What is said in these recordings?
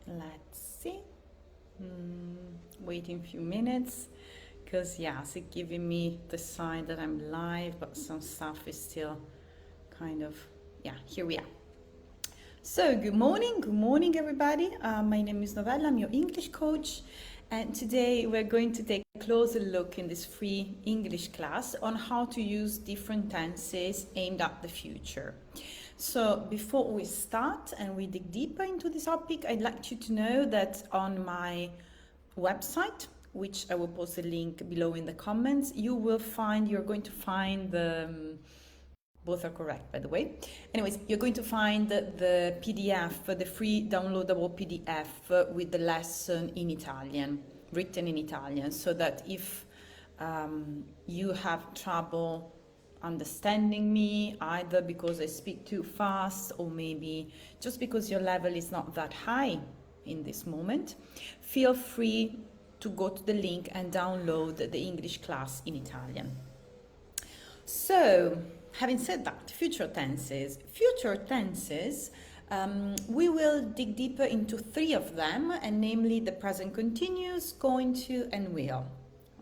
Let's see. Waiting a few minutes because yes, it's giving me the sign that I'm live, but some stuff is still kind of, yeah, here we are. So good morning everybody. My name is Novella, I'm your English coach, and today we're going to take a closer look in this free English class on how to use different tenses aimed at the future. So before we start and we dig deeper into this topic, I'd like you to know that on my website, which I will post a link below in the comments, you're going to find the both are correct, by the way. Anyways, you're going to find the PDF, the free downloadable PDF with the lesson in Italian, written in Italian, so that if you have trouble understanding me, either because I speak too fast or maybe just because your level is not that high in this moment, feel free to go to the link and download the English class in Italian. So, having said that, future tenses, we will dig deeper into three of them, and namely the present continuous, going to, and will.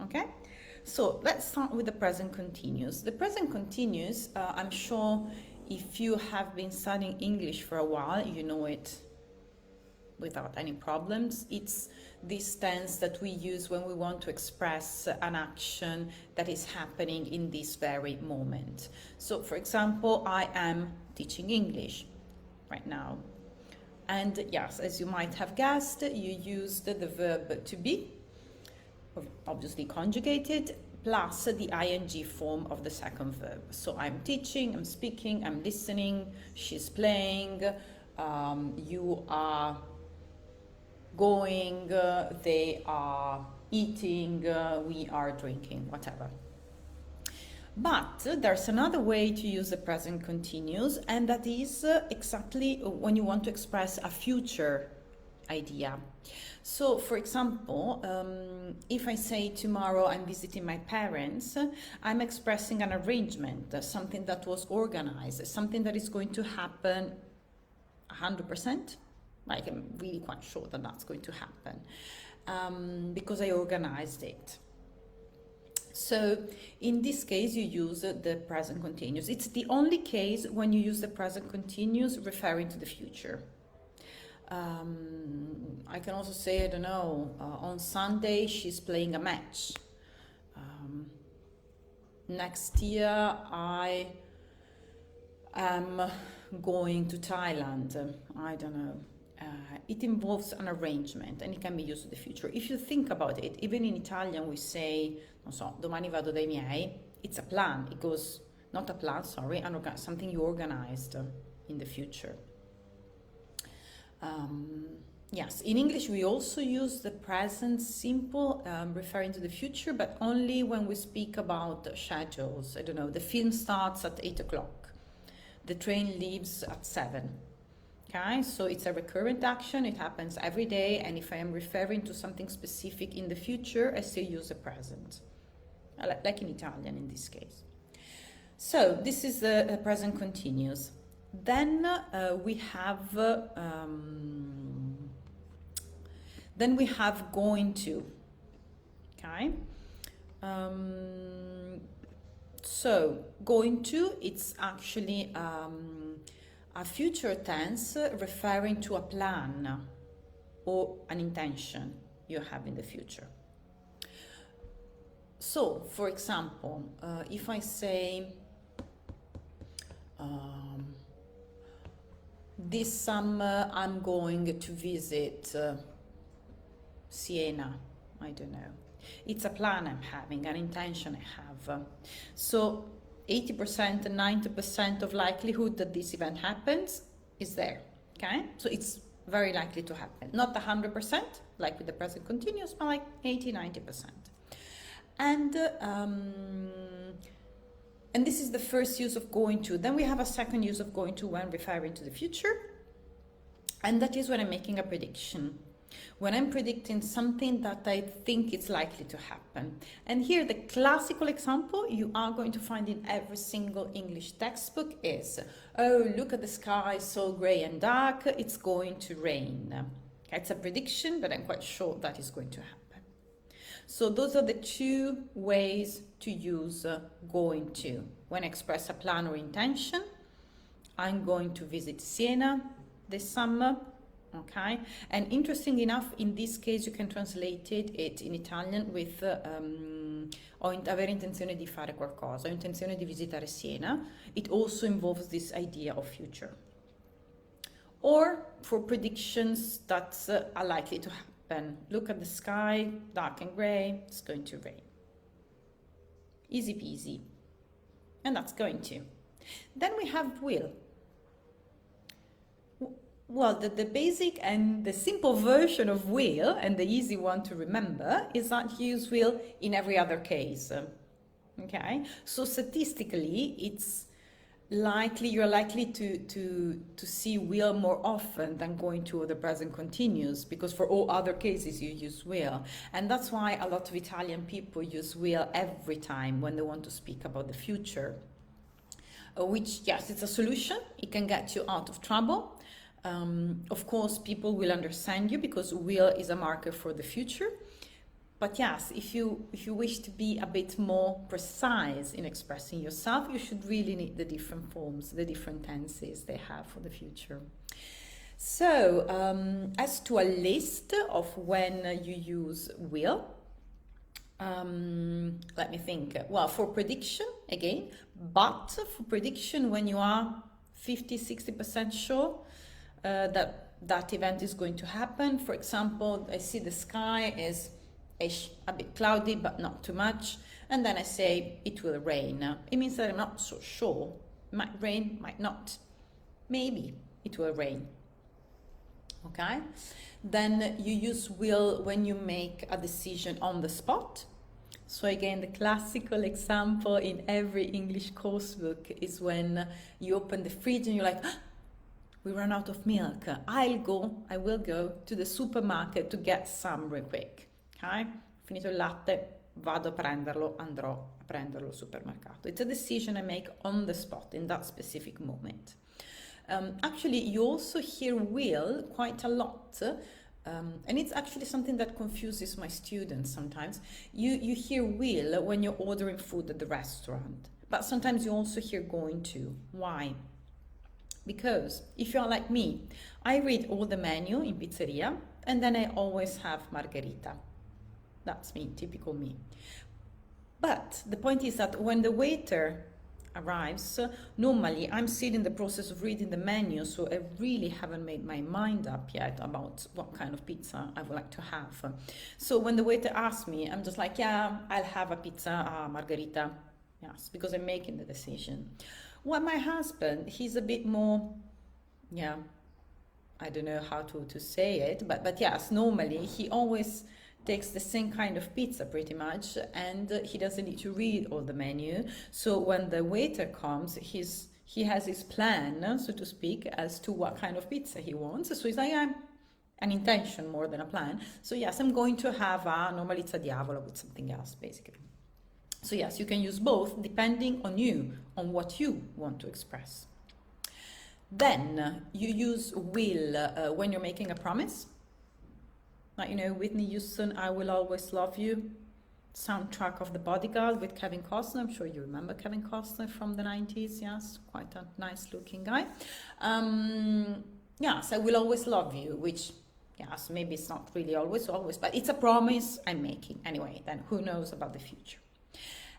Okay? So let's start with the present continuous. The present continuous, I'm sure if you have been studying English for a while, you know it without any problems. It's this tense that we use when we want to express an action that is happening in this very moment. So for example, I am teaching English right now. And yes, as you might have guessed, you used the verb to be, obviously conjugated, plus the ing form of the second verb. So I'm teaching, I'm speaking, I'm listening, she's playing, you are going, they are eating, we are drinking, whatever. But there's another way to use the present continuous, and that is exactly when you want to express a future idea. So, for example, if I say tomorrow I'm visiting my parents, I'm expressing an arrangement, something that was organized, something that is going to happen 100%. Like, I'm really quite sure that that's going to happen because I organized it. So in this case, you use the present continuous. It's the only case when you use the present continuous referring to the future. I can also say, I don't know, on Sunday she's playing a match. Next year I am going to Thailand. I don't know. It involves an arrangement and it can be used in the future. If you think about it, even in Italian we say, non so, domani vado dai miei. It's a plan. It goes, not a plan, sorry, something you organized in the future. Yes, in English we also use the present simple referring to the future, but only when we speak about schedules. I don't know, the film starts at 8 o'clock. The train leaves at 7. Okay, so it's a recurrent action, it happens every day, and if I am referring to something specific in the future, I still use the present, like in Italian in this case. So this is the present continuous. Then we have going to. Okay. So going to, it's actually a future tense referring to a plan or an intention you have in the future. So, for example, if I say this summer I'm going to visit Siena, I don't know. It's a plan I'm having, an intention I have. So 80% and 90% of likelihood that this event happens is there, okay? So it's very likely to happen. Not 100%, like with the present continuous, but like 80-90%. And this is the first use of going to. Then we have a second use of going to when referring to the future, and that is when I'm making a prediction. When I'm predicting something that I think it's likely to happen. And here the classical example you are going to find in every single English textbook is, oh, look at the sky, so grey and dark, it's going to rain. Okay, it's a prediction, but I'm quite sure that is going to happen. So those are the two ways to use going to. When I express a plan or intention, I'm going to visit Siena this summer. Okay, and interesting enough, in this case you can translate it in Italian with avere intenzione di fare qualcosa, ho intenzione di visitare Siena. It also involves this idea of future. Or for predictions that are likely to happen. Look at the sky, dark and grey, it's going to rain. Easy peasy. And that's going to. Then we have will. Well, the basic and the simple version of will, and the easy one to remember, is that you use will in every other case. Okay, so statistically, it's you're likely to see will more often than going to the present continuous, because for all other cases you use will. And that's why a lot of Italian people use will every time when they want to speak about the future. Which, yes, it's a solution. It can get you out of trouble. Of course, people will understand you because will is a marker for the future. But yes, if you wish to be a bit more precise in expressing yourself, you should really need the different forms, the different tenses they have for the future. So, as to a list of when you use will, let me think. Well, for prediction, again, but for prediction when you are 50-60% sure that event is going to happen. For example, I see the sky is a bit cloudy, but not too much. And then I say it will rain. It means that I'm not so sure. Might rain, might not. Maybe it will rain. Okay? Then you use will when you make a decision on the spot. So again, the classical example in every English course book is when you open the fridge and you're like, we ran out of milk. I will go to the supermarket to get some real quick. Ok? Finito il latte, vado a prenderlo, andrò a prenderlo al supermercato. It's a decision I make on the spot in that specific moment. Actually, you also hear will quite a lot, and it's actually something that confuses my students sometimes. You hear will when you're ordering food at the restaurant, but sometimes you also hear going to. Why? Because if you're like me, I read all the menu in pizzeria and then I always have margherita. That's me, typical me. But the point is that when the waiter arrives, normally I'm still in the process of reading the menu, so I really haven't made my mind up yet about what kind of pizza I would like to have. So when the waiter asks me, I'm just like, yeah, I'll have a pizza margherita. Yes, because I'm making the decision. Well, my husband, he's a bit more, yeah, I don't know how to say it, but yes, normally he always takes the same kind of pizza pretty much, and he doesn't need to read all the menu. So when the waiter comes, he has his plan, so to speak, as to what kind of pizza he wants. So he's like, an intention more than a plan. So yes, I'm going to have normally it's a diavolo with something else, basically. So yes, you can use both depending on you, on what you want to express. Then you use will when you're making a promise. Like, you know, Whitney Houston, I Will Always Love You, soundtrack of The Bodyguard with Kevin Costner. I'm sure you remember Kevin Costner from the 90s, yes, quite a nice looking guy. Yes, I will always love you, which, yes, maybe it's not really always, but it's a promise I'm making. Anyway, then who knows about the future.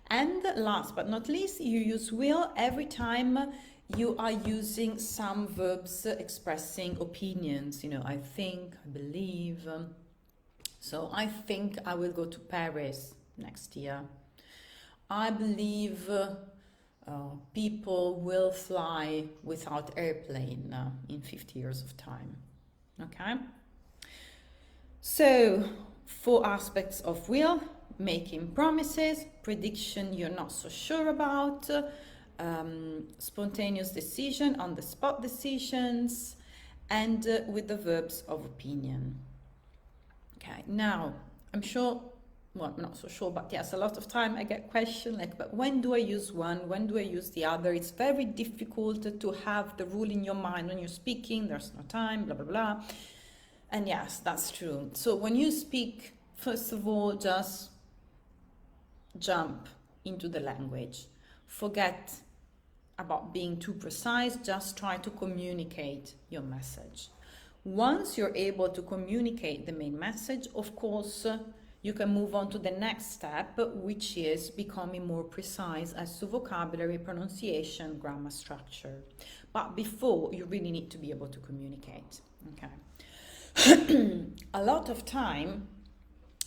And last but not least, you use will every time you are using some verbs expressing opinions. You know, I think, I believe. So I think I will go to Paris next year. I believe people will fly without airplane in 50 years of time. Okay? So, 4 aspects of will: making promises, prediction you're not so sure about, spontaneous decision, on-the-spot decisions, and with the verbs of opinion. Okay, now, I'm sure, well, I'm not so sure, but yes, a lot of time I get questions like, but when do I use one? When do I use the other? It's very difficult to have the rule in your mind when you're speaking, there's no time, blah, blah, blah. And yes, that's true. So when you speak, first of all, just jump into the language. Forget about being too precise, just try to communicate your message. Once you're able to communicate the main message, of course, you can move on to the next step, which is becoming more precise as to vocabulary, pronunciation, grammar structure. But before, you really need to be able to communicate. Okay. A lot of time,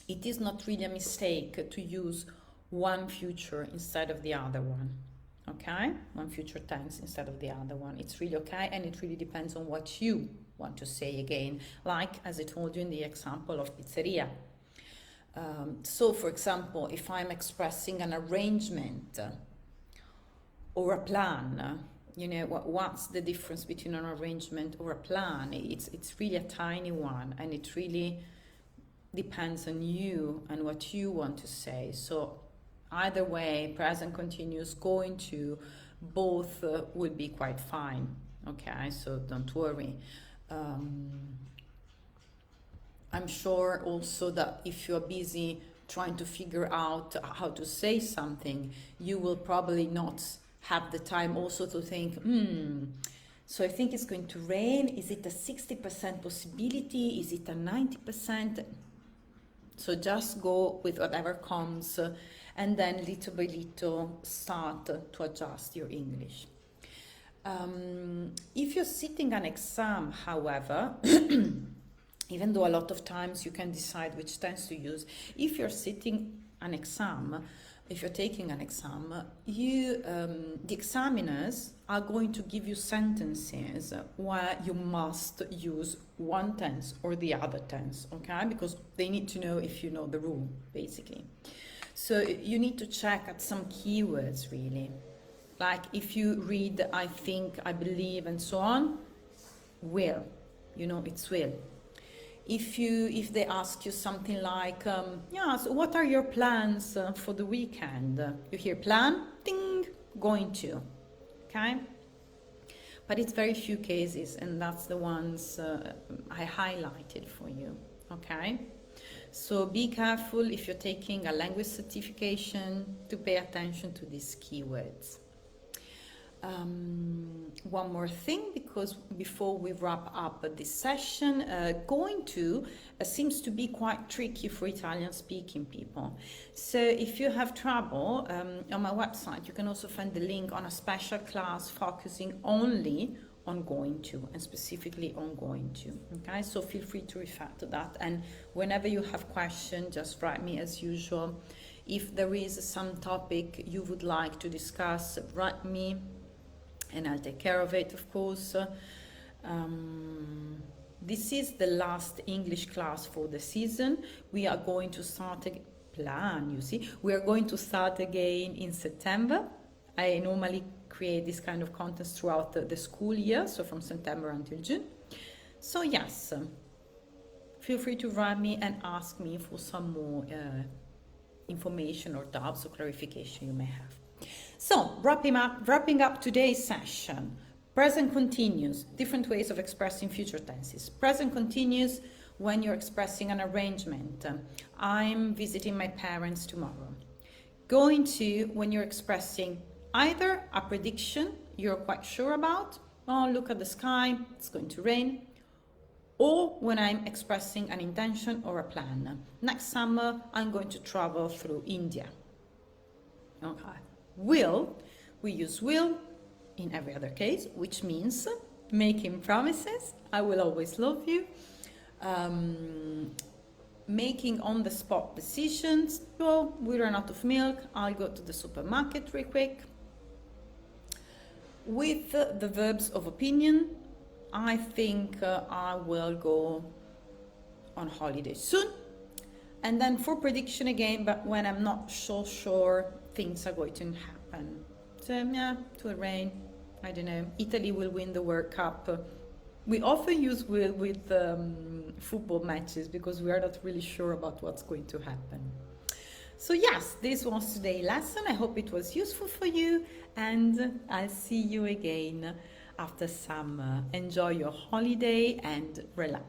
it is not really a mistake to use one future instead of the other one. Okay? One future tense instead of the other one. It's really okay, and it really depends on what you want to say again. Like, as I told you in the example of pizzeria. So, for example, if I'm expressing an arrangement or a plan, you know, what's the difference between an arrangement or a plan? It's really a tiny one, and it really depends on you and what you want to say. So either way, present continuous, going to, both would be quite fine. Okay, so don't worry. I'm sure also that if you're busy trying to figure out how to say something, you will probably not have the time also to think, so I think it's going to rain. Is it a 60% possibility? Is it a 90%? So just go with whatever comes, and then little by little start to adjust your English. If you're sitting an exam, however, even though a lot of times you can decide which tense to use, if you're sitting an exam, if you're taking an exam, the examiners are going to give you sentences where you must use one tense or the other tense, okay? Because they need to know if you know the rule, basically. So you need to check at some keywords, really. Like if you read I think, I believe, and so on, will, you know, it's will. If they ask you something like, so what are your plans for the weekend? You hear plan, ding, going to, okay? But it's very few cases, and that's the ones I highlighted for you, okay? So be careful if you're taking a language certification to pay attention to these keywords. One more thing, because before we wrap up this session, going to seems to be quite tricky for Italian speaking people. So if you have trouble, on my website you can also find the link on a special class focusing only on going to, and specifically on going to. Okay, so feel free to refer to that, and whenever you have questions, just write me as usual. If there is some topic you would like to discuss, write me, and I'll take care of it, of course. This is the last English class for the season. We are going to start we are going to start again in September. I normally create this kind of content throughout the school year, so from September until June. So yes, feel free to write me and ask me for some more information or doubts or clarification you may have. So, wrapping up today's session, present continuous, different ways of expressing future tenses. Present continuous when you're expressing an arrangement. I'm visiting my parents tomorrow. Going to when you're expressing either a prediction you're quite sure about, oh, look at the sky, it's going to rain, or when I'm expressing an intention or a plan. Next summer, I'm going to travel through India. Okay. Will, we use will in every other case, which means making promises, I will always love you, making on-the-spot decisions, well, we ran out of milk, I'll go to the supermarket real quick. With the verbs of opinion, I think I will go on holiday soon. And then for prediction again, but when I'm not so sure things are going to happen. So yeah, it will rain. I don't know. Italy will win the World Cup. We often use will with football matches because we are not really sure about what's going to happen. So yes, this was today's lesson. I hope it was useful for you, and I'll see you again after summer. Enjoy your holiday and relax.